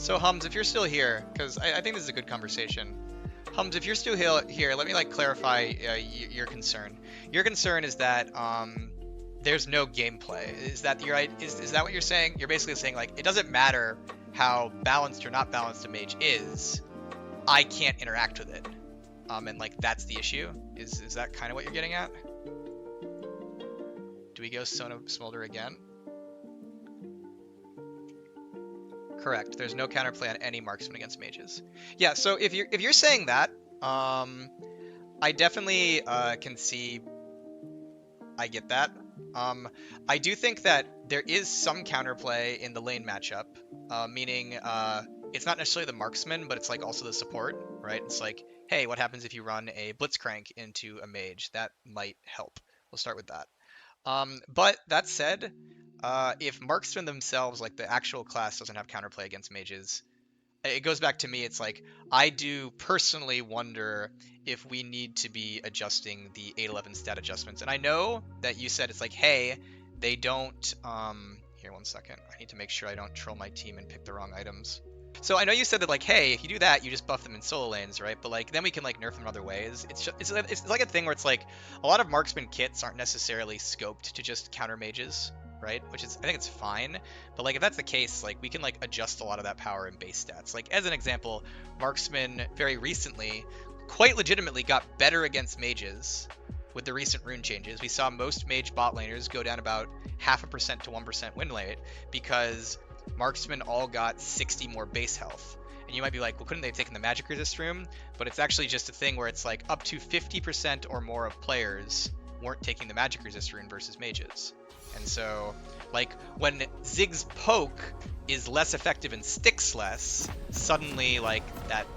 So HUMZH, if you're still here, because I think this is a good conversation. HUMZH, if you're still here, let me like clarify your concern. Your concern is that there's no gameplay. Is that is that what you're saying? You're basically saying like it doesn't matter how balanced or not balanced a mage is, I can't interact with it. And like that's the issue. Is that kind of what you're getting at? Do we go Sona Smolder again? Correct. There's no counterplay on any marksman against mages. Yeah. So if you're saying that, I definitely can see. I get that. I do think that there is some counterplay in the lane matchup, meaning it's not necessarily the marksman, but it's like also the support, right? It's like, hey, what happens if you run a blitzcrank into a mage? That might help. We'll start with that. But that said, if marksmen themselves, like the actual class, doesn't have counterplay against mages, it goes back to me. It's like I do personally wonder if we need to be adjusting the 811 stat adjustments. And I know that you said it's like, hey, they don't. Here, 1 second. I need to make sure I don't troll my team and pick the wrong items. So I know you said that like, hey, if you do that, you just buff them in solo lanes, right? But like then we can like nerf them in other ways. It's like a thing where it's like a lot of marksman kits aren't necessarily scoped to just counter mages, right? Which is I think it's fine. But like if that's the case, like we can like adjust a lot of that power in base stats. Like as an example, marksman very recently quite legitimately got better against mages with the recent rune changes. We saw most mage bot laners go down about 0.5% to 1% win rate because marksmen all got 60 more base health. And you might be like, well, couldn't they have taken the magic resist rune? But it's actually just a thing where it's like up to 50% or more of players weren't taking the magic resist rune versus mages. And so, like, when Ziggs poke is less effective and sticks less, suddenly, like,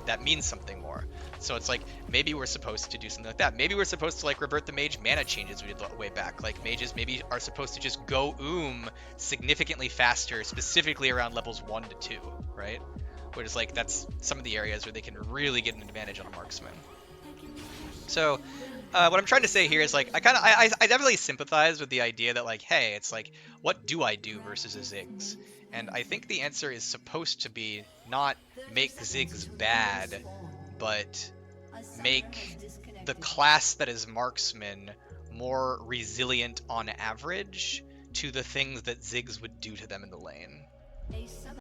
that means something more. So it's like, maybe we're supposed to do something like that. Maybe we're supposed to, like, revert the mage mana changes we did way back. Like, mages maybe are supposed to just go significantly faster, specifically around levels 1 to 2, right? Which is, like, that's some of the areas where they can really get an advantage on a marksman. So, what I'm trying to say here is like I definitely sympathize with the idea that like, hey, it's like, what do I do versus a Ziggs? And I think the answer is supposed to be not make Ziggs bad, but make the class that is marksman more resilient on average to the things that Ziggs would do to them in the lane.